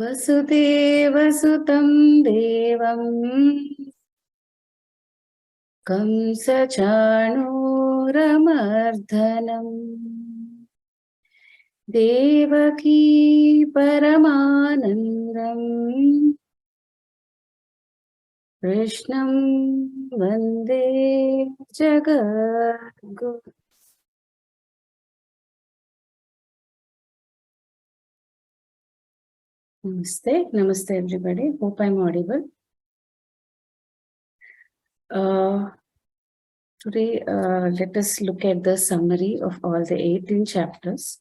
वसुदेवसुतं देवं कंसचाणूरमर्दनम् देवकी परमानन्दम् कृष्णं वन्दे जगद्गुरुम्. Namaste everybody. Hope I'm audible. Today, let us look at the summary of all the 18 chapters,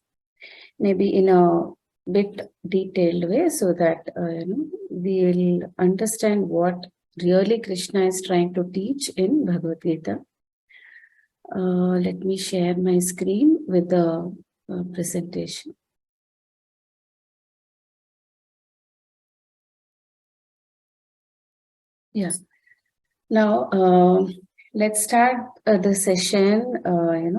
maybe in a bit detailed way, so that we will understand what really Krishna is trying to teach in Bhagavad Gita. Let me share my screen with the presentation. Yeah. Now, let's start the session, by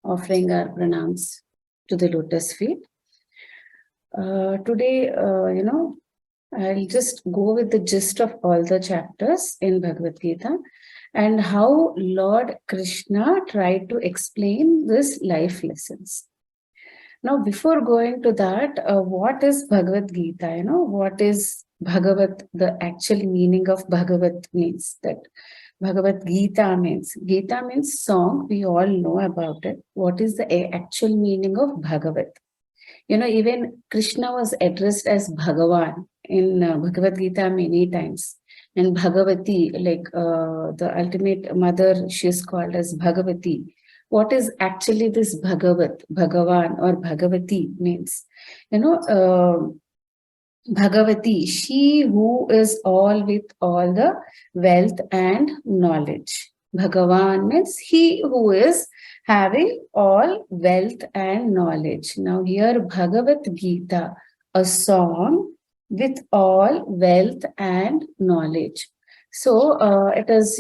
offering our pranams to the lotus feet. Today, I'll just go with the gist of all the chapters in Bhagavad Gita and how Lord Krishna tried to explain these life lessons. Now, before going to that, what is Bhagavad Gita? What is Bhagavat? The actual meaning of Bhagavat means that Bhagavad Gita means song. We all know about it. What is the actual meaning of Bhagavat? Even Krishna was addressed as Bhagavan in Bhagavad Gita many times. And Bhagavati, like the ultimate mother, she is called as Bhagavati. What is actually this Bhagavat, Bhagavan or Bhagavati means? Bhagavati, she who is all with all the wealth and knowledge. Bhagavan means he who is having all wealth and knowledge. Now here Bhagavad Gita, a song with all wealth and knowledge. So it is,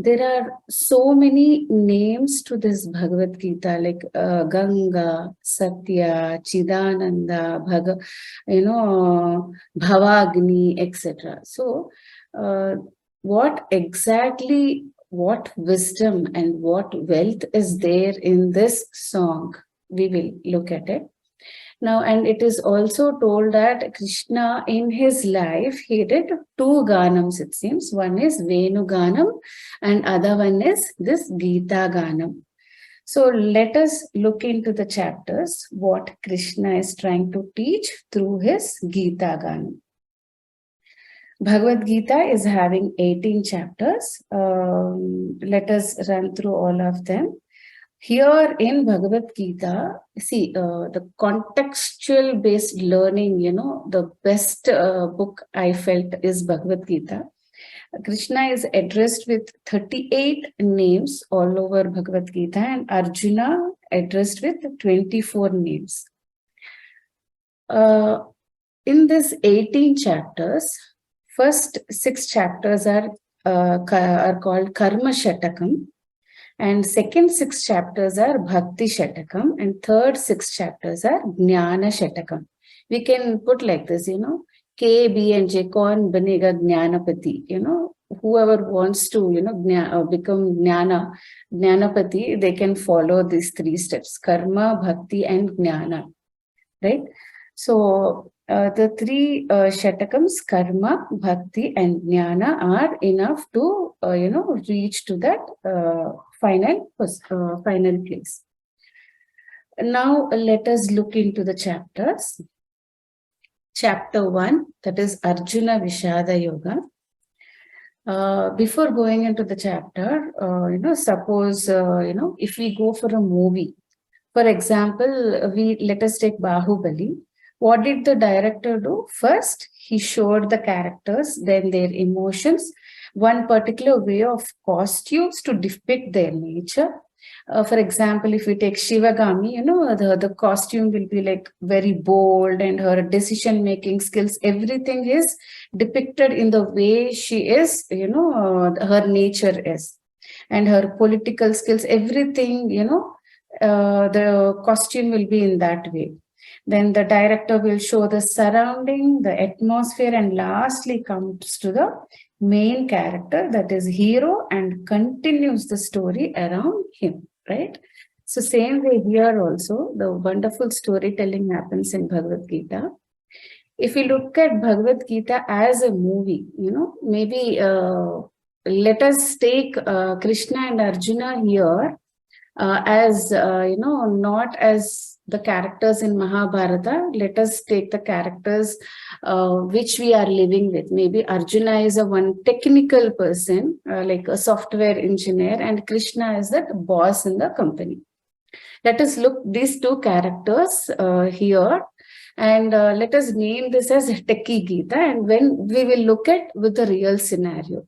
there are so many names to this Bhagavad Gita, like Ganga, Satya, Chidananda, Bhavagni, etc. So, what wisdom and what wealth is there in this song? We will look at it. Now, and it is also told that Krishna in his life, he did 2 Ganams, it seems. One is Venu Ganam and other one is this Gita Ganam. So let us look into the chapters, what Krishna is trying to teach through his Gita Ganam. Bhagavad Gita is having 18 chapters. Let us run through all of them. Here in Bhagavad Gita, see, the contextual based learning, the best book I felt is Bhagavad Gita. Krishna is addressed with 38 names all over Bhagavad Gita and Arjuna addressed with 24 names. In this 18 chapters, first 6 chapters are called Karma Shatakam. And second 6 chapters are Bhakti Shatakam and third 6 chapters are Jnana Shatakam. We can put like this, K, B and J, kaun banega Jnanapati, whoever wants to, become Jnanapati, they can follow these 3 steps, Karma, Bhakti and Jnana, right? So, the 3 Shatakams, Karma, Bhakti and Jnana are enough to, reach to that final place. Now, let us look into the chapters. Chapter 1, that is Arjuna Vishada Yoga. Before going into the chapter, suppose, if we go for a movie, for example, let us take Bahubali. What did the director do? First, he showed the characters, then their emotions, one particular way of costumes to depict their nature. For example, if we take Shivagami, the costume will be like very bold and her decision-making skills, everything is depicted in the way she is, her nature is. And her political skills, everything, the costume will be in that way. Then the director will show the surrounding, the atmosphere, and lastly comes to the main character, that is hero, and continues the story around him, right? So same way here also, the wonderful storytelling happens in Bhagavad Gita. If we look at Bhagavad Gita as a movie, maybe let us take Krishna and Arjuna here as, not as the characters in Mahabharata. Let us take the characters which we are living with. Maybe Arjuna is a one technical person, like a software engineer, and Krishna is the boss in the company. Let us look these two characters here, and let us name this as Techie Gita, and when we will look at with the real scenario.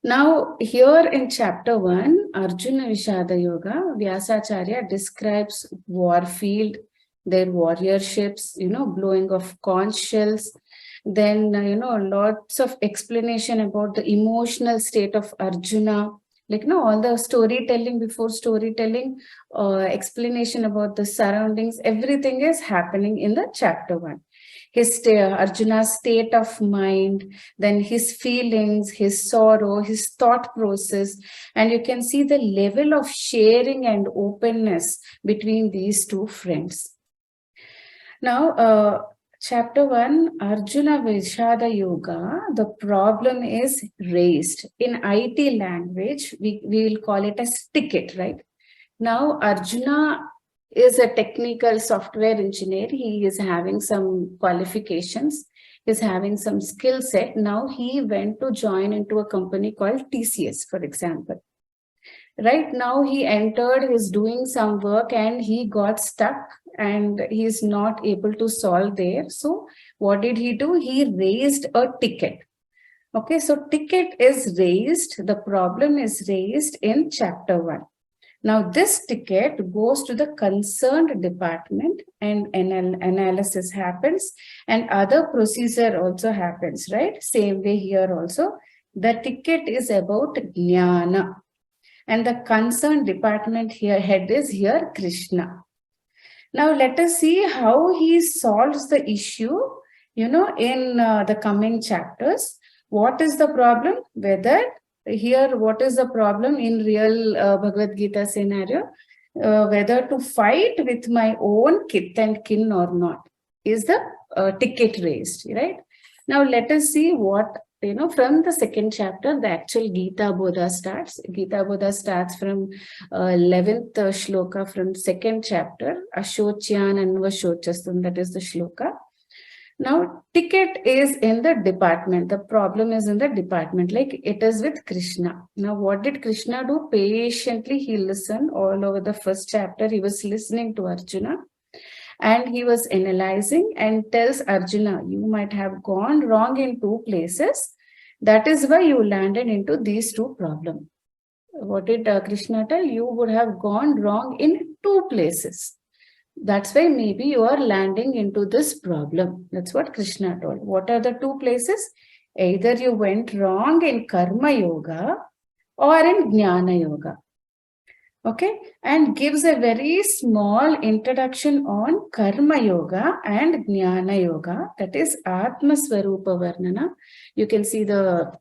Now, here in chapter 1, Arjuna Vishada Yoga, Vyasacharya describes warfield, their warriorships, blowing of conch shells. Then, lots of explanation about the emotional state of Arjuna. Like, all the storytelling before storytelling, explanation about the surroundings, everything is happening in the chapter 1. Arjuna's state of mind, then his feelings, his sorrow, his thought process, and you can see the level of sharing and openness between these two friends. Now, chapter 1, Arjuna Vishada Yoga, the problem is raised. In IT language, we will call it as ticket, right? Now, Arjuna is a technical software engineer. He is having some qualifications, is having some skill set. Now he went to join into a company called TCS, for example. Right now he entered, he's doing some work and he got stuck and he is not able to solve there. So what did he do? He raised a ticket. Okay, so ticket is raised, the problem is raised in chapter 1. Now, this ticket goes to the concerned department and analysis happens and other procedure also happens, right? Same way here also. The ticket is about Jnana and the concerned department here, head is here Krishna. Now, let us see how he solves the issue, in the coming chapters. What is the problem? Here, what is the problem in real Bhagavad Gita scenario? Whether to fight with my own kith and kin or not is the ticket raised, right? Now, let us see what, from the second chapter, the actual Gita Bodha starts. Gita Bodha starts from 11th shloka from second chapter, Ashocyan and Vashochastam, that is the shloka. Now, ticket is in the department. The problem is in the department, like it is with Krishna. Now, what did Krishna do? Patiently, he listened all over the first chapter. He was listening to Arjuna and he was analyzing and tells Arjuna, you might have gone wrong in two places. That is why you landed into these two problems. What did Krishna tell? You would have gone wrong in two places. That's why maybe you are landing into this problem. That's what Krishna told. What are the two places? Either you went wrong in Karma Yoga or in Jnana Yoga. Okay, and gives a very small introduction on Karma Yoga and Jnana Yoga. That is Atma Swarupa Varnana. You can see the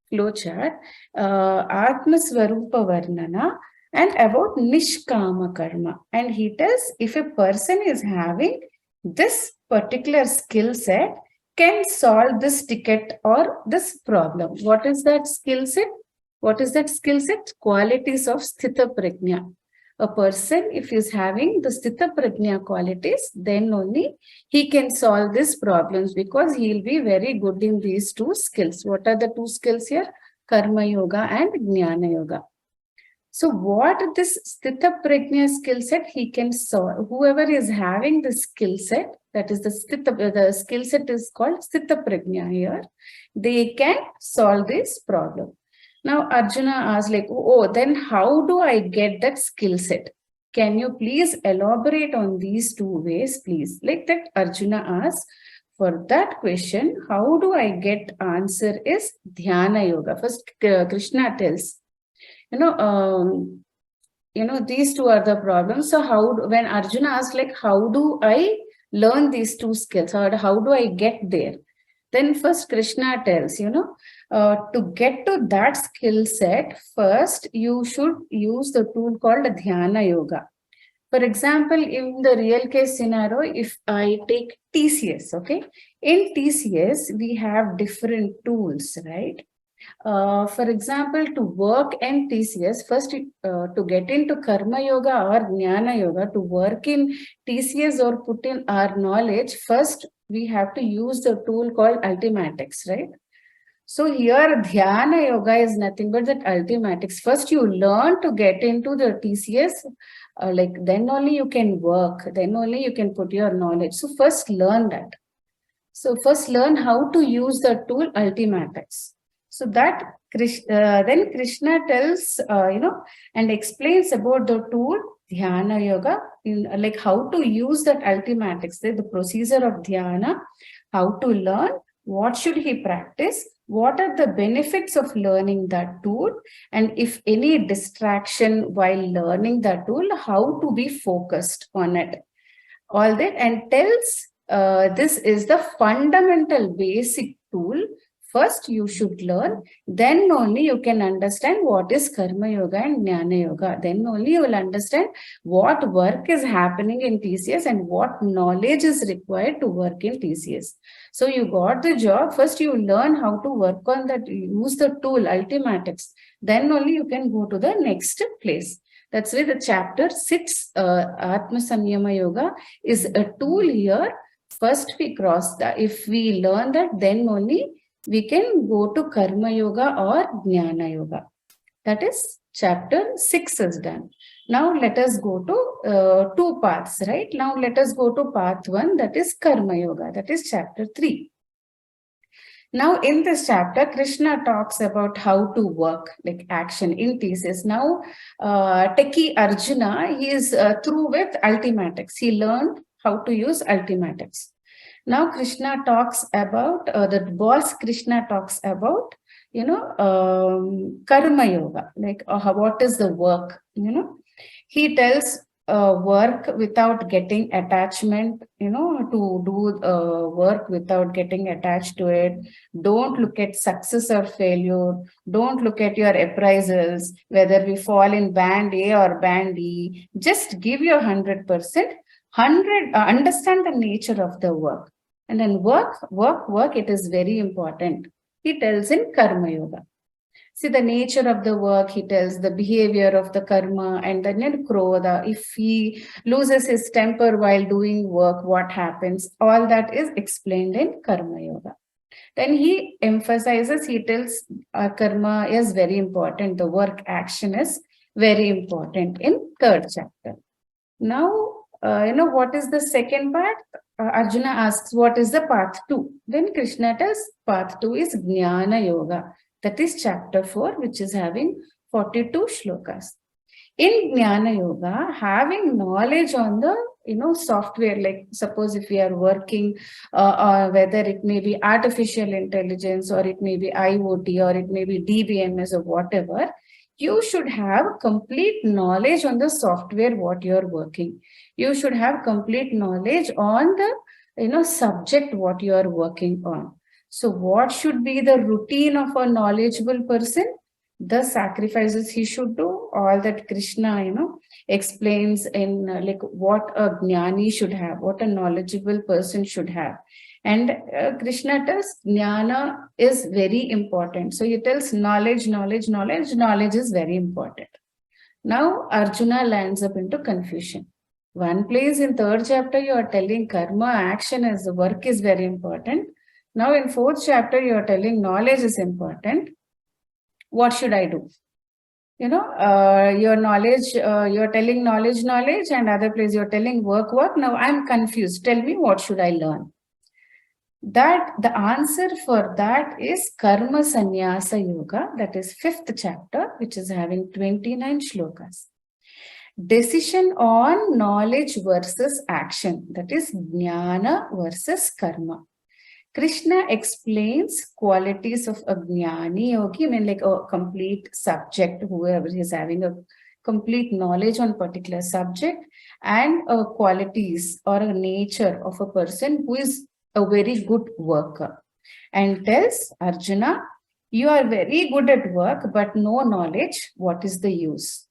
flow chart. Atma Swarupa Varnana. And about Nishkama Karma. And he tells if a person is having this particular skill set, can solve this ticket or this problem. What is that skill set? What is that skill set? Qualities of Sthita Prajna. A person, if he is having the Sthita Prajna qualities, then only he can solve these problems because he will be very good in these two skills. What are the two skills here? Karma Yoga and Jnana Yoga. So what this Sthita Prajna skill set he can solve, whoever is having the skill set, that is the skill set is called Sthita Prajna here, they can solve this problem. Now Arjuna asks like, then how do I get that skill set? Can you please elaborate on these two ways, please? Like that Arjuna asks. For that question, how do I get answer is Dhyana Yoga. First Krishna tells, these two are the problems. So when Arjuna asked, like, how do I learn these two skills, or how do I get there? Then first Krishna tells, to get to that skill set, first you should use the tool called Dhyana Yoga. For example, in the real case scenario, if I take TCS, okay, in TCS, we have different tools, right? For example, to work in TCS, first to get into Karma Yoga or Jnana Yoga, to work in TCS or put in our knowledge, first we have to use the tool called Ultimatics, right? So here Dhyana Yoga is nothing but that Ultimatics. First you learn to get into the TCS, then only you can work, then only you can put your knowledge. So first learn that. So first learn how to use the tool Ultimatics. So that then Krishna tells, and explains about the tool Dhyana Yoga, like how to use that Ultimatics, the procedure of Dhyana, how to learn, what should he practice, what are the benefits of learning that tool, and if any distraction while learning that tool, how to be focused on it. All that, and tells this is the fundamental basic tool. First, you should learn, then only you can understand what is Karma Yoga and Jnana Yoga. Then only you will understand what work is happening in TCS and what knowledge is required to work in TCS. So you got the job, first you learn how to work on that, use the tool Ultimatics. Then only you can go to the next place. That's why the chapter 6, Atma Samyama Yoga, is a tool here. First we cross that. If we learn that, then only we can go to Karma Yoga or Jnana Yoga. That is chapter 6 is done. Now let us go to 2 paths, right? Now let us go to path 1, that is Karma Yoga. That is chapter 3. Now in this chapter, Krishna talks about how to work, like action in TCS. Now Techie Arjuna, he is through with Ultimatics. He learned how to use Ultimatics. Now Krishna talks about, the boss Krishna talks about, Karma Yoga, like what is the work, He tells work without getting attachment, to do work without getting attached to it. Don't look at success or failure. Don't look at your appraisals, whether we fall in band A or band E. Just give your 100%. Understand the nature of the work. And then work, it is very important. He tells in Karma Yoga. See the nature of the work, he tells the behavior of the karma, and then krodha. If he loses his temper while doing work, what happens? All that is explained in Karma Yoga. Then he emphasizes, he tells karma is very important. The work action is very important in 3rd chapter. Now, what is the second part? Arjuna asks, what is the path 2? Then Krishna tells path 2 is Jnana Yoga. That is chapter 4, which is having 42 shlokas. In Jnana Yoga, having knowledge on the, software, like suppose if we are working, whether it may be artificial intelligence, or it may be IoT, or it may be DBMS, or whatever, you should have complete knowledge on the software, what you are working. You should have complete knowledge on the, subject, what you are working on. So what should be the routine of a knowledgeable person? The sacrifices he should do, all that Krishna, explains in like what a jnani should have, what a knowledgeable person should have. And Krishna tells jnana is very important. So he tells knowledge is very important. Now Arjuna lands up into confusion. One place in 3rd chapter, you are telling karma, action as the work is very important. Now in 4th chapter, you are telling knowledge is important. What should I do? Your knowledge, you're telling knowledge, and other place you're telling work. Now I'm confused. Tell me, what should I learn? That the answer for that is Karma Sannyasa Yoga. That is 5th chapter, which is having 29 shlokas. Decision on knowledge versus action. That is Jnana versus Karma. Krishna explains qualities of a jnani yogi, like a complete subject, whoever is having a complete knowledge on particular subject and qualities or a nature of a person who is a very good worker, and tells Arjuna, you are very good at work, but no knowledge. What is the use?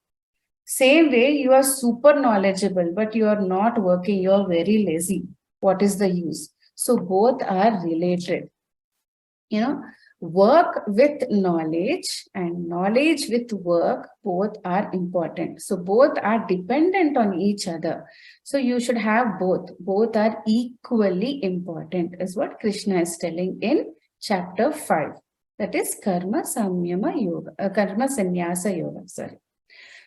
Same way, you are super knowledgeable, but you are not working. You are very lazy. What is the use? So both are related. Work with knowledge and knowledge with work, both are important. So both are dependent on each other. So you should have both. Both are equally important, is what Krishna is telling in chapter 5. That is Karma Samyama Yoga, Karma Sannyasa Yoga, sorry.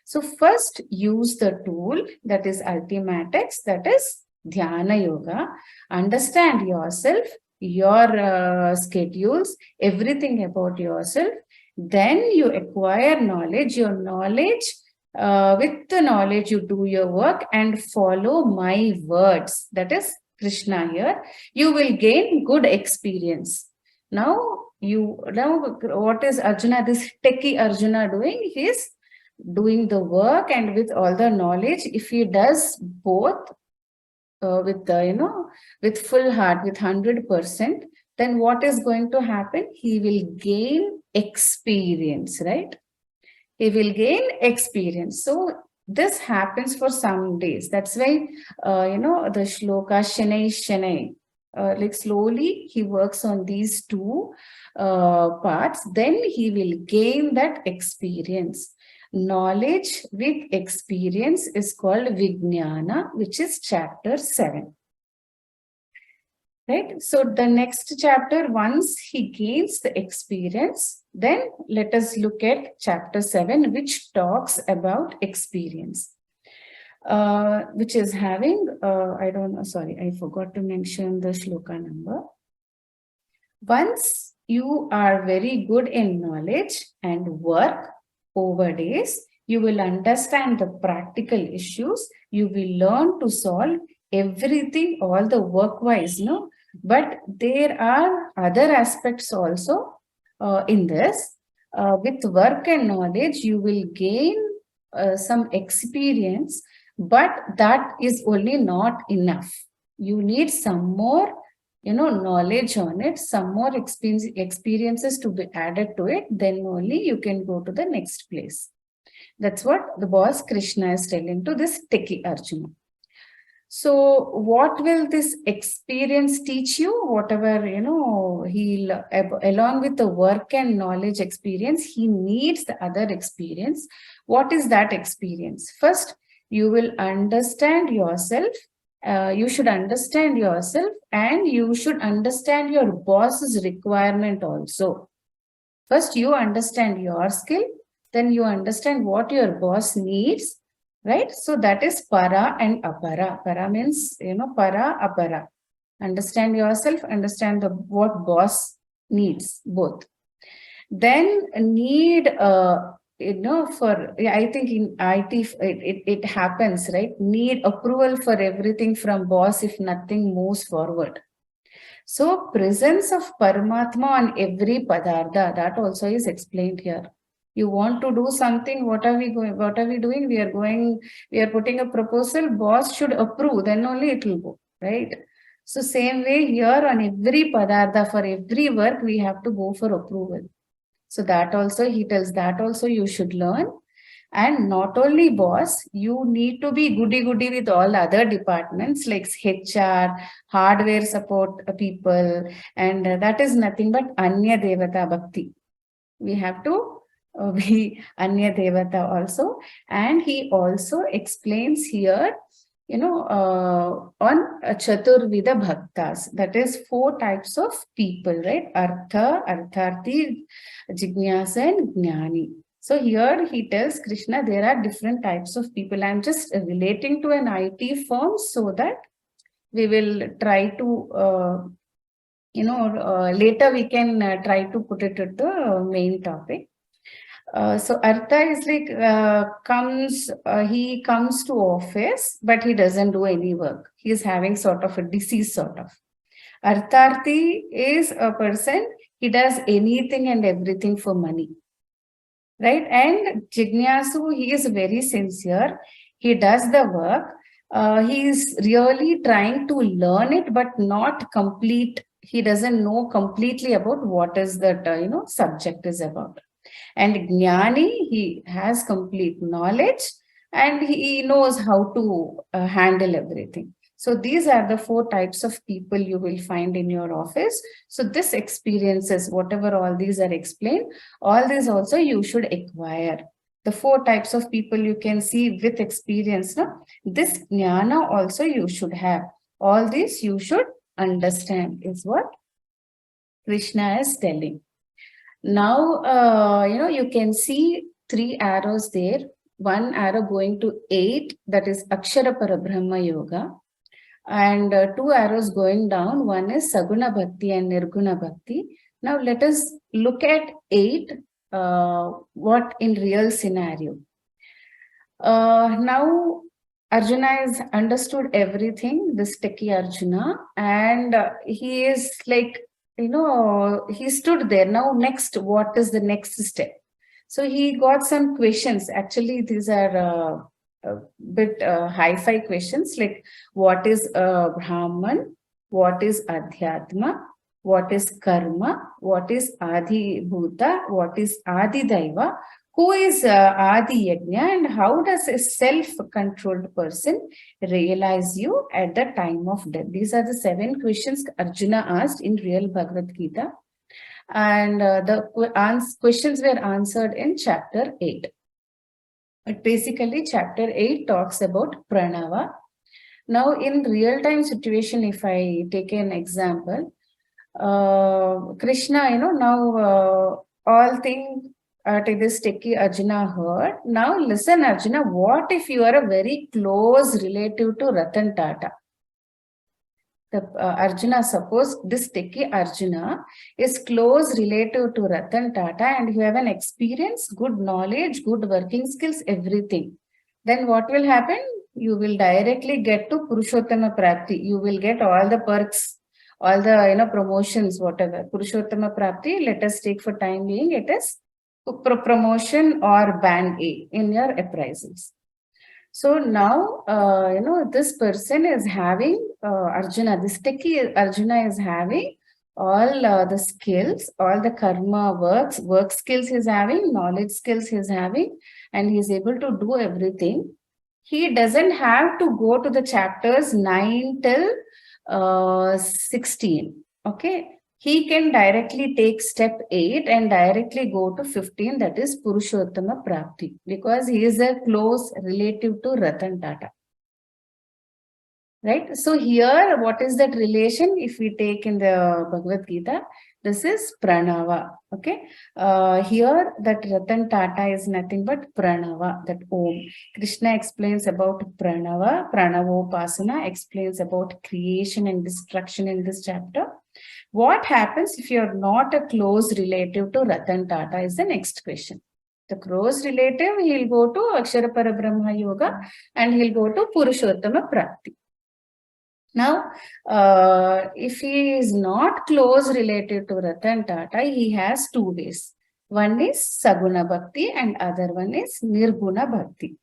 So first use the tool, that is Ultimatics, that is Dhyana Yoga. Understand yourself, your schedules, everything about yourself. Then you acquire knowledge. Your knowledge, with the knowledge you do your work and follow my words. That is Krishna here. You will gain good experience. Now what is Arjuna, this techie Arjuna doing? He is doing the work, and with all the knowledge, if he does both, with full heart, with 100%, then what is going to happen? He will gain experience, right? He will gain experience. So this happens for some days. That's why, the shloka Shanai Shanai, like slowly he works on these two parts, then he will gain that experience. Knowledge with experience is called Vijnana, which is chapter 7. Right? So the next chapter, once he gains the experience, then let us look at chapter 7, which talks about experience. Which is having, I forgot to mention the shloka number. Once you are very good in knowledge and work, over days, you will understand the practical issues. You will learn to solve everything, all the work-wise, But there are other aspects also in this. With work and knowledge, you will gain some experience, but that is only not enough. You need some more knowledge on it, some more experiences to be added to it, then only you can go to the next place. That's what the boss Krishna is telling to this techie Arjuna. So what will this experience teach you? Whatever, he'll, along with the work and knowledge experience, he needs the other experience. What is that experience? First, you will understand yourself. You should understand yourself, and you should understand your boss's requirement also. First, you understand your skill, then you understand what your boss needs, right? So that is para and apara. Para means, para, apara. Understand yourself, understand what boss needs, both. Then need, I think in IT, it happens, right? Need approval for everything from boss if nothing moves forward. So presence of Paramatma on every padartha, that also is explained here. You want to do something, what are we doing? We are putting a proposal, boss should approve, then only it will go, right? So same way here on every padartha, for every work, we have to go for approval. So that also, he tells that also you should learn. And not only boss, you need to be goody with all other departments like HR, hardware support people, and that is nothing but Anya Devata Bhakti. We have to be Anya Devata also. And he also explains here, on Chaturvida Bhaktas, that is 4 types of people, right? Artha, Artharthi, Jignasa and Jnani. So here he tells Krishna there are different types of people. I'm just relating to an IT firm so that we will try to, later we can try to put it at the main topic. So Artha is like, he comes to office, but he doesn't do any work. He is having sort of a disease sort of. Artharthi is a person, he does anything and everything for money. right? And Jignasu, he is very sincere. He does the work. He is really trying to learn it, but not complete. He doesn't know completely about what is that, subject is about. And Jnani, he has complete knowledge and he knows how to handle everything. So these are the 4 types of people you will find in your office. So this experiences, whatever all these are explained, all these also you should acquire. The 4 types of people you can see with experience. No? This jnana also you should have. All these you should understand is what Krishna is telling. Now, you can see 3 arrows there. 1 arrow going to 8, that is Akshara Parabrahma Yoga. And 2 arrows going down. 1 is Saguna Bhakti and Nirguna Bhakti. Now, let us look at 8, what in real scenario. Now, Arjuna has understood everything, this techie Arjuna, and he is like, he stood there. Now, next, what is the next step? So he got some questions. Actually, these are a bit hi-fi questions, like what is Brahman, what is Adhyatma, what is Karma, what is Adi Bhuta, what is Adi Daiva, who is Adi Yajna, and how does a self-controlled person realize you at the time of death? These are the 7 questions Arjuna asked in real Bhagavad Gita. And the questions were answered in chapter 8. But basically, chapter 8 talks about Pranava. Now, in real-time situation, if I take an example, Krishna, now all things this techie Arjuna heard. Now listen, Arjuna, what if you are a very close relative to Ratan Tata? Arjuna, suppose this techie Arjuna is close relative to Ratan Tata and you have an experience, good knowledge, good working skills, everything. Then what will happen? You will directly get to Purushottama Prapti. You will get all the perks, all the promotions, whatever. Purushottama Prapti, let us take for time being, it is promotion or band A in your appraisals. So now, this person is having, Arjuna, this techie Arjuna is having all the skills, all the karma work skills he's having, knowledge skills he's having, and he's able to do everything. He doesn't have to go to the chapters 9 till 16, okay? He can directly take step 8 and directly go to 15, that is Purushottama Prapti, because he is a close relative to Ratan Tata. Right? So here, what is that relation? If we take in the Bhagavad Gita, this is Pranava. Okay. Here, that Ratan Tata is nothing but Pranava, that Om. Krishna explains about Pranava. Pranavopasana explains about creation and destruction in this chapter. What happens if you're not a close relative to Ratan Tata is the next question. The close relative, he'll go to Akshara Parabrahma Yoga and he'll go to Purushottama Prapti. Now, if he is not close relative to Ratan Tata, he has 2 ways. One is Saguna Bhakti and other one is Nirguna Bhakti.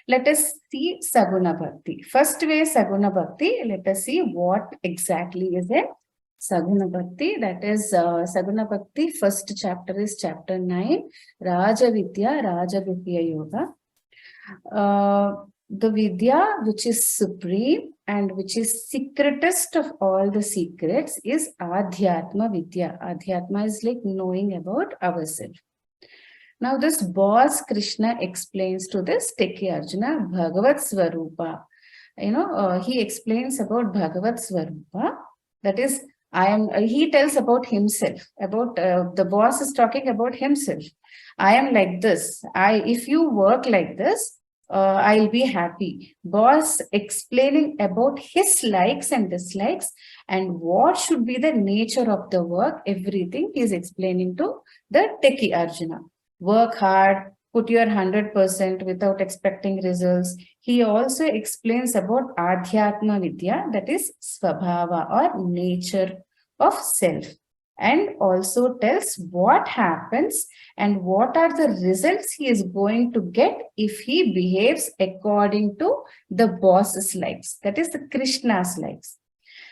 Let us see Saguna Bhakti. First way, Saguna Bhakti, let us see what exactly is it. Saguna Bhakti, that is Saguna Bhakti, first chapter is chapter 9, Raja Vidya, Raja Vidya Yoga. The Vidya, which is supreme and which is secretest of all the secrets, is Adhyatma Vidya. Adhyatma is like knowing about ourselves. Now this boss Krishna explains to this techie Arjuna Bhagavat Swarupa. He explains about Bhagavat Swarupa, that is he tells about himself, about the boss is talking about himself. I am like this. If you work like this, I'll be happy. Boss explaining about his likes and dislikes and what should be the nature of the work, everything he is explaining to the techie Arjuna. Work hard, put your 100% without expecting results. He also explains about Adhyatma Vidya, that is Swabhava or nature of self. and also tells what happens and what are the results he is going to get if he behaves according to the boss's likes, that is the Krishna's likes.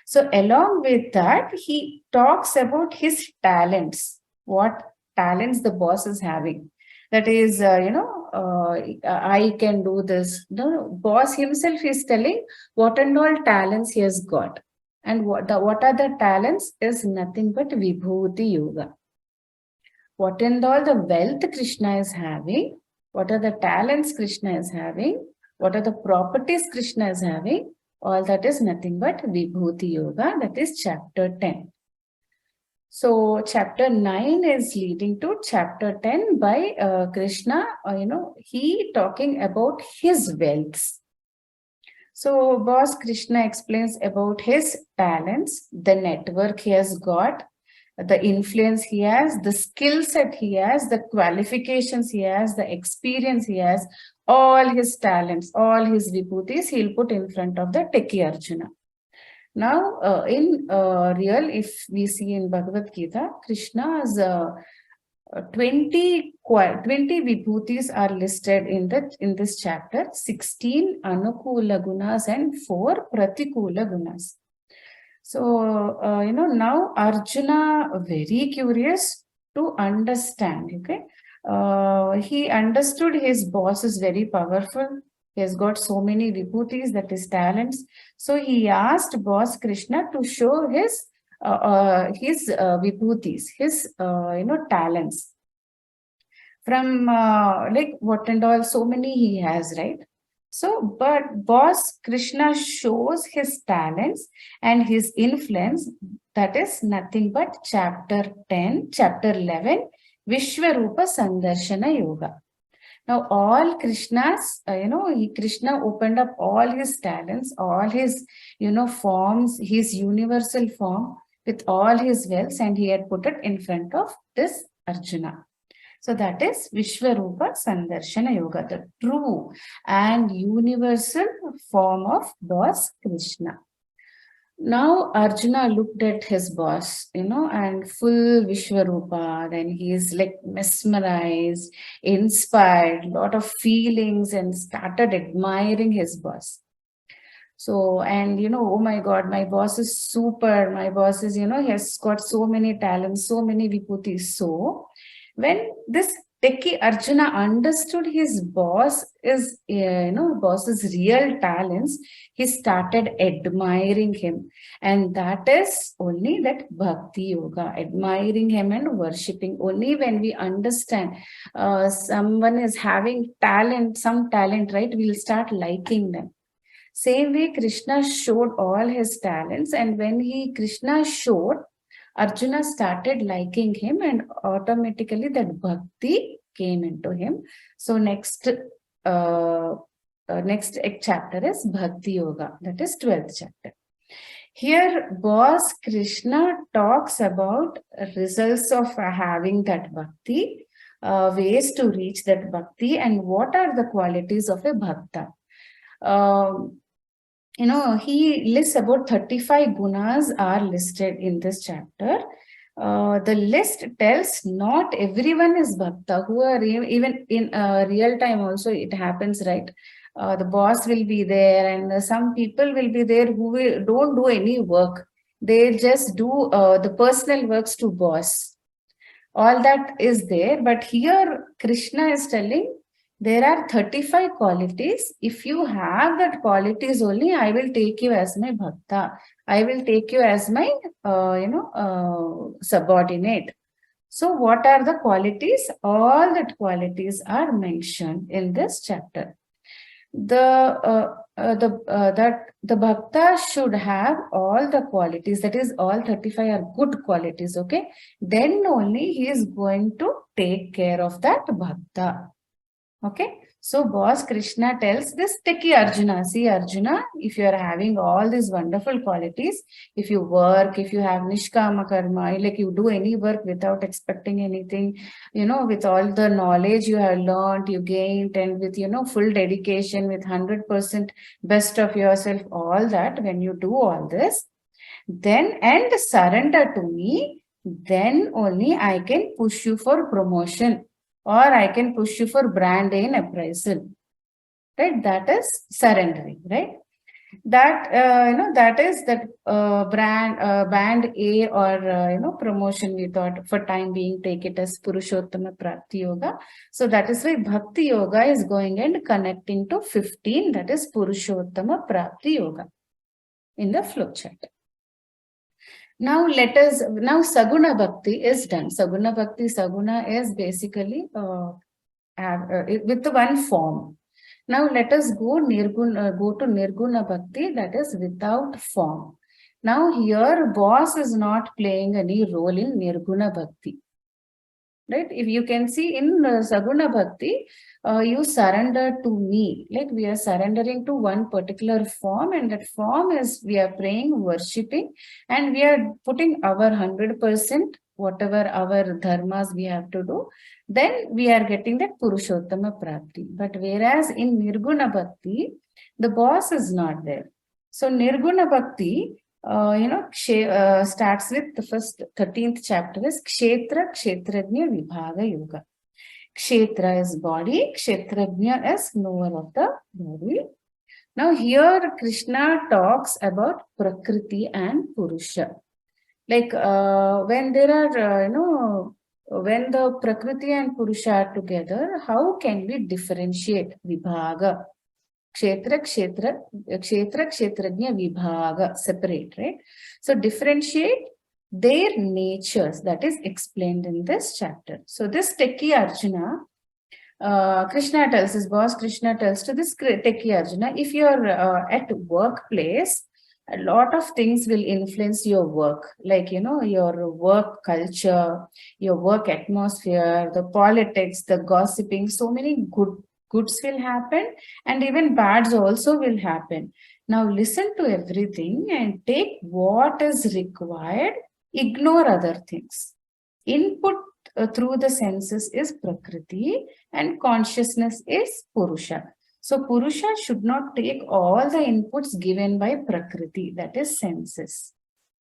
So along with that, he talks about his talents, what talents the boss is having. That is, I can do this. The boss himself is telling what and all talents he has got. And what are the talents is nothing but Vibhuti Yoga. What and all the wealth Krishna is having, what are the talents Krishna is having, what are the properties Krishna is having, all that is nothing but Vibhuti Yoga. That is chapter 10. So chapter 9 is leading to chapter 10 by Krishna, he talking about his wealths. So boss Krishna explains about his talents, the network he has got, the influence he has, the skill set he has, the qualifications he has, the experience he has, all his talents, all his vibhutis he'll put in front of the techie Arjuna. Now, in real, if we see in Bhagavad Gita, Krishna's 20 vibhutis are listed in this chapter, 16 anukula gunas and 4 pratikula gunas. So, now Arjuna very curious to understand, okay. He understood his boss is very powerful. He has got so many vibhutis, that is talents. So he asked boss Krishna to show his vibhutis, his talents. From like what and all, so many he has, right? So, but boss Krishna shows his talents and his influence. That is nothing but chapter 10, chapter 11, Vishwarupa Sandarshana Yoga. Now, all Krishna's, Krishna opened up all his talents, all his, forms, his universal form with all his wealths, and he had put it in front of this Arjuna. So that is Vishwarupa Sandarshana Yoga, the true and universal form of boss Krishna. Now Arjuna looked at his boss, and full Vishwarupa, then he is like mesmerized, inspired, lot of feelings, and started admiring his boss. So, and oh my God, my boss is super, my boss is, he has got so many talents, so many vibhutis. So, when this techie Arjuna understood his boss's real talents, he started admiring him. And that is only that Bhakti Yoga, admiring him and worshipping. Only when we understand someone is having talent, some talent, right, we'll start liking them. Same way, Krishna showed all his talents, and when Krishna showed, Arjuna started liking him, and automatically that bhakti came into him. So next chapter is Bhakti Yoga, that is 12th chapter. Here, boss Krishna talks about results of having that bhakti, ways to reach that bhakti, and what are the qualities of a bhakta. He lists about 35 gunas are listed in this chapter. The list tells not everyone is bhakta, who are even in real time also it happens, right? The boss will be there, and some people will be there who don't do any work. They just do the personal works to boss. All that is there, but here Krishna is telling there are 35 qualities. If you have that qualities only, I will take you as my bhakta. I will take you as my, subordinate. So what are the qualities? All that qualities are mentioned in this chapter. The bhakta should have all the qualities. That is, all 35 are good qualities. Okay. Then only he is going to take care of that bhakta. Okay, so boss Krishna tells this techie Arjuna, see Arjuna, if you are having all these wonderful qualities, if you work, if you have nishkama karma, like you do any work without expecting anything, with all the knowledge you have learned, you gained, and with, full dedication, with 100% best of yourself, all that, when you do all this, then and surrender to me, then only I can push you for promotion, or I can push you for brand and appraisal. Right? That is surrendering, right? That that is that band A, or promotion, we thought for time being take it as Purushottama Prapti Yoga. So that is why Bhakti Yoga is going and connecting to 15, that is Purushottama Prapti Yoga in the flow chart. Now Saguna Bhakti is done. Saguna Bhakti, Saguna is basically with the one form. Now let us go to Nirguna Bhakti, that is without form. Now here boss is not playing any role in Nirguna Bhakti. Right? If you can see in Saguna Bhakti, you surrender to me. Like we are surrendering to one particular form, and that form is we are praying, worshipping, and we are putting our 100%, whatever our dharmas we have to do. Then we are getting that Purushottama Prapti. But whereas in Nirguna Bhakti, the boss is not there. So Nirguna Bhakti, starts with the first 13th chapter is Kshetra Kshetrajna Vibhaga Yoga. Kshetra is body, Kshetrajna is knower of the body. Now here Krishna talks about Prakriti and Purusha. Like when there are, when the Prakriti and Purusha are together, how can we differentiate Vibhaga? Kshetra Kshetrajna Vibhaga, separate, right? So differentiate their natures, that is explained in this chapter. So this Techie Arjuna, Krishna tells, his boss Krishna tells to this Techie Arjuna, if you are at workplace, a lot of things will influence your work, like, your work culture, your work atmosphere, the politics, the gossiping, so many goods will happen, and even bads also will happen. Now listen to everything and take what is required, ignore other things. Input through the senses is Prakriti and consciousness is Purusha. So Purusha should not take all the inputs given by Prakriti, that is senses.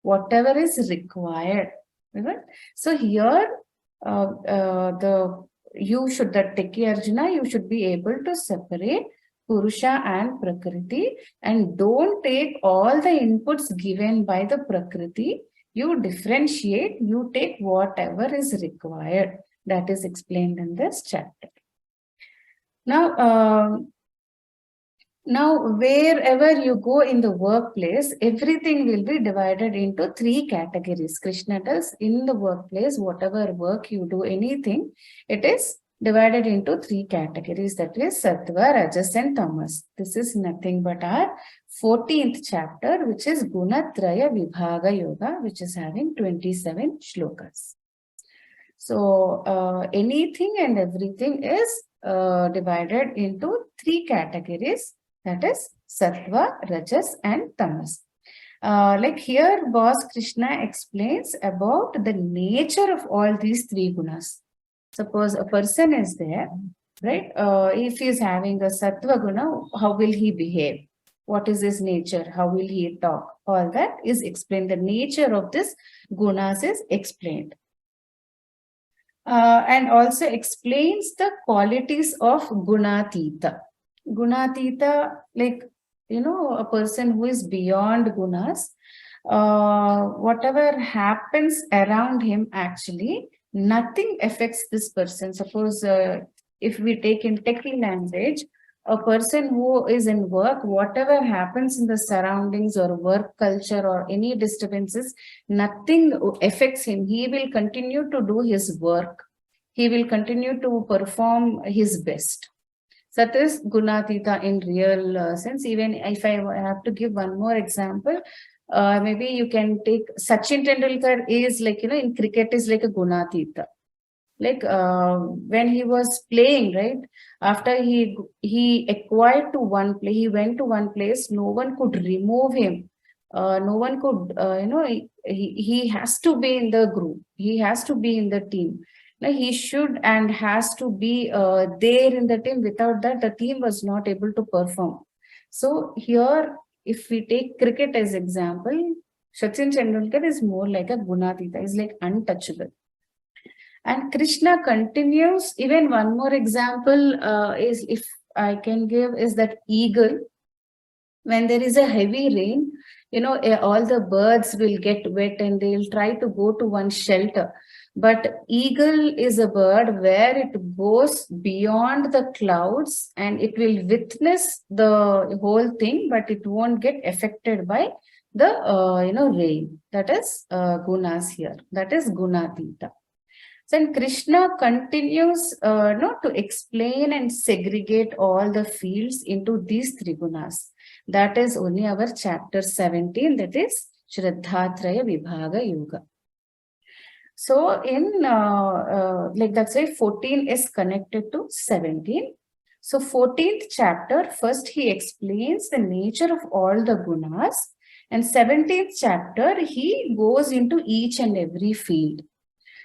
Whatever is required. Right? So here you should, that Techie Arjuna, you should be able to separate Purusha and Prakriti, and don't take all the inputs given by the Prakriti. You differentiate, you take whatever is required. That is explained in this chapter. Now, wherever you go in the workplace, everything will be divided into 3 categories. Krishna tells, in the workplace, whatever work you do, anything, it is divided into 3 categories. That is Sattva, Rajas and Tamas. This is nothing but our 14th chapter, which is Gunatraya Vibhaga Yoga, which is having 27 shlokas. So anything and everything is divided into 3 categories. That is Sattva, Rajas and Tamas. Like here, boss Krishna explains about the nature of all these 3 gunas. Suppose a person is there, right? If he is having a Sattva guna, how will he behave? What is his nature? How will he talk? All that is explained. The nature of this gunas is explained. And also explains the qualities of Gunatita. Gunatita, like, a person who is beyond gunas, whatever happens around him, actually, nothing affects this person. Suppose if we take in techie language, a person who is in work, whatever happens in the surroundings or work culture or any disturbances, nothing affects him. He will continue to do his work. He will continue to perform his best. So that is Gunatita in real sense. Even if I have to give one more example, maybe you can take Sachin Tendulkar is like, in cricket is like a Gunatita. Like when he was playing, right, after he acquired to one place, he went to one place, no one could remove him. No one could, he has to be in the group. He has to be in the team. Now, he should and has to be there in the team. Without that, the team was not able to perform. So here, if we take cricket as example, Sachin Tendulkar is more like a Gunatita, is like untouchable. And Krishna continues. Even one more example is, if I can give, is that eagle. When there is a heavy rain, all the birds will get wet and they'll try to go to one shelter. But eagle is a bird where it goes beyond the clouds and it will witness the whole thing, but it won't get affected by the rain. That is gunas here. That is gunatita. Then Krishna continues to explain and segregate all the fields into these three gunas. That is only our chapter 17, that is Shraddhatraya Vibhaga Yoga. So in that's why 14 is connected to 17. So 14th chapter, first he explains the nature of all the gunas, and 17th chapter he goes into each and every field.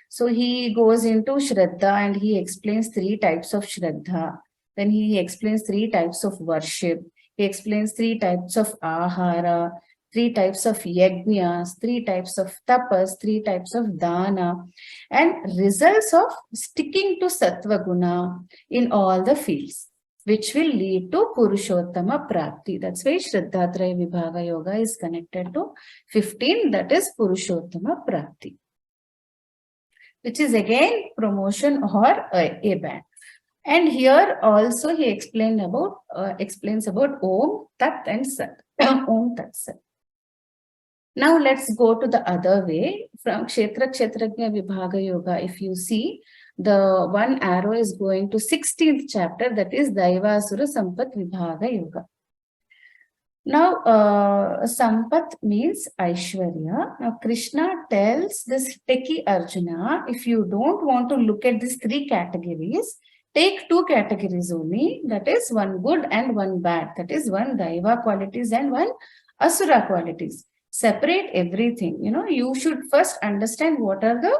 So he goes into Shraddha and he explains three types of Shraddha. Then he explains three types of worship. He explains three types of Ahara, three types of Yajnas, three types of Tapas, three types of Dana, and results of sticking to Sattva Guna in all the fields, which will lead to Purushottama Prapti. That's why Shraddhatraya Vibhaga Yoga is connected to 15, that is Purushottama Prapti, which is again promotion or a band. And here also he explains about Om, Tat and Sat. Om, Tat, Sat. Now let's go to the other way. From Kshetra Kshetrajna Vibhaga Yoga, if you see, the one arrow is going to 16th chapter, that is Daivasura Sampat Vibhaga Yoga. Now, Sampat means Aishwarya. Now, Krishna tells this techie Arjuna, if you don't want to look at these three categories, take two categories only, that is one good and one bad. That is one Daiva qualities and one Asura qualities. Separate everything. You should first understand what are the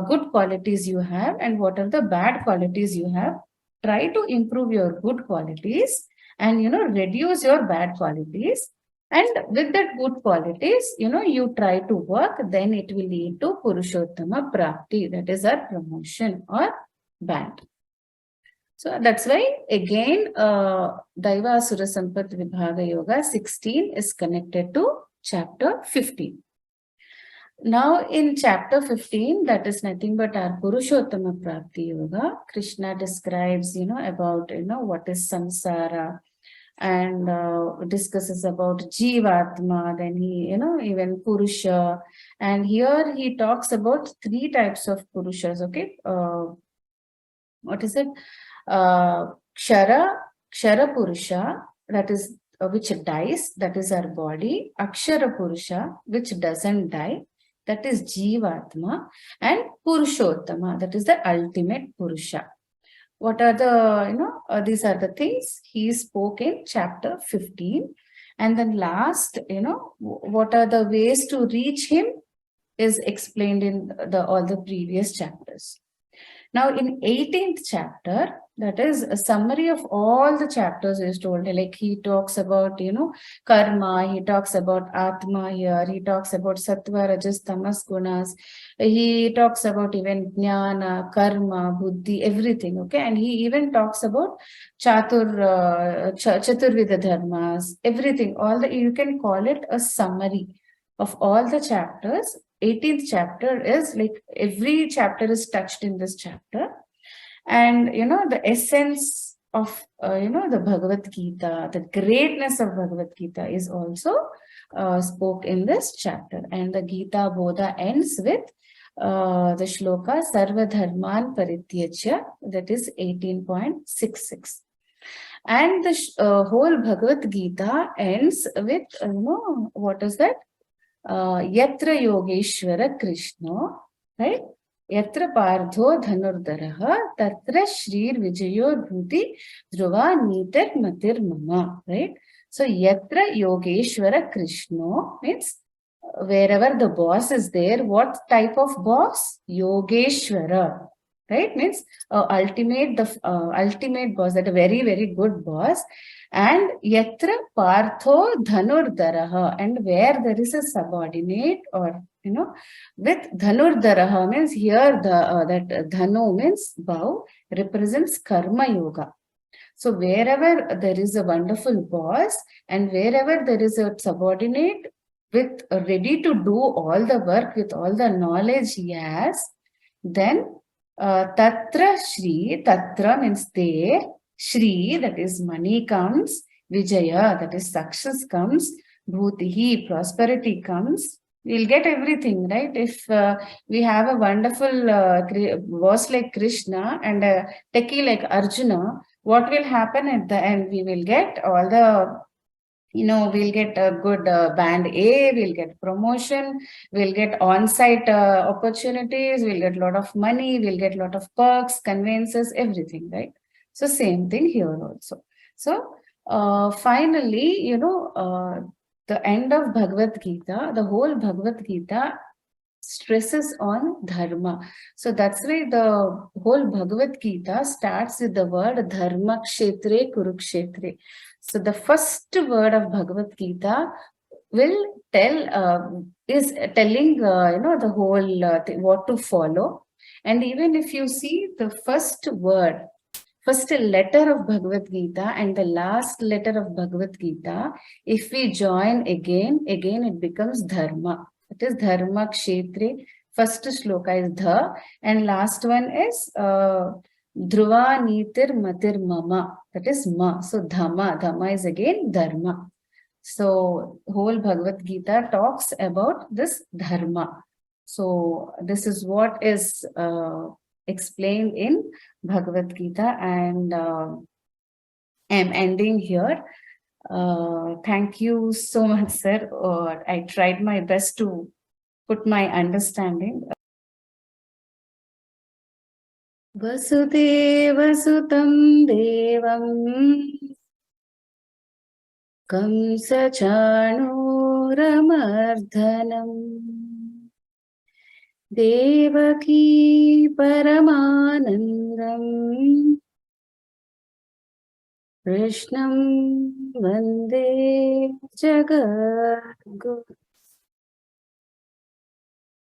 good qualities you have and what are the bad qualities you have. Try to improve your good qualities and reduce your bad qualities, and with that good qualities you try to work, then it will lead to Purushottama Prapti, that is our promotion or band. So that's why again Daiva Asura Sampat Vibhaga Yoga 16 is connected to chapter 15. Now in chapter 15, that is nothing but our Purushottama Prapti Yoga. Krishna describes, about, what is samsara, and discusses about Jivatma, then he, even Purusha. And here he talks about three types of Purushas, okay? What is it? Kshara Purusha, that is which dies, that is our body. Akshara Purusha, which doesn't die, that is Jivatma, and Purushottama, that is the ultimate Purusha. What are the, these are the things he spoke in chapter 15. And then last, what are the ways to reach him is explained in all the previous chapters. Now in 18th chapter, that is a summary of all the chapters is told. Like he talks about, karma, he talks about atma here, he talks about sattva, rajas, tamas gunas, he talks about even jnana, karma, buddhi, everything, okay? And he even talks about chaturvida dharmas, everything. You can call it a summary of all the chapters. 18th chapter is like every chapter is touched in this chapter. And, the essence of, the Bhagavad-gītā, the greatness of Bhagavad-gītā is also spoke in this chapter. And the Gita Bodha ends with the shloka Sarva Dharman Parityajya, that is 18.66. And the whole Bhagavad-gītā ends with, what is that? Yatra Yogeshwara Krishna, right? Yatra Pardho Dhanurdaraha, Tatra Shrir Vijayor Bhuti Dhruva Nitar Matir Mama, right? So Yatra Yogeshwara Krishna means wherever the boss is there. What type of boss? Yogeshwara. right? Means ultimate boss, that a very, very good boss. And yatra partho dhanurdaraha, and where there is a subordinate, or with dhanurdaraha means here that dhanu means bow represents karma yoga. So wherever there is a wonderful boss and wherever there is a subordinate with ready to do all the work with all the knowledge he has, then tatra Shri, tatra means there, Shri, that is money comes, Vijaya, that is success comes, Bhutihi, prosperity comes. We'll get everything, right? If we have a wonderful boss like Krishna and a techie like Arjuna, what will happen at the end? We will get all the, we'll get a good band A, we'll get promotion, we'll get on-site opportunities, we'll get a lot of money, we'll get a lot of perks, conveyances, everything, right? So same thing here also. So finally, the end of Bhagavad Gita, the whole Bhagavad Gita stresses on dharma. So that's why the whole Bhagavad Gita starts with the word dharma kshetre kurukshetre. So the first word of Bhagavad Gita will is telling, the whole what to follow. And even if you see the first letter of Bhagavad Gita and the last letter of Bhagavad Gita, if we join again it becomes dharma. It is dharma kshetre. First shloka is dha and last one is dhruva nitir matir mama. That is ma. So dhamma is again dharma. So whole Bhagavad Gita talks about this dharma. So this is what is explained in Bhagavad Gita, and I'm ending here. Thank you so much, sir. I tried my best to put my understanding. Vasudeva Sutam Devam Kamsa Chanurmardhanam Devaki Paramanandam Krishnam Vande Jagadguru.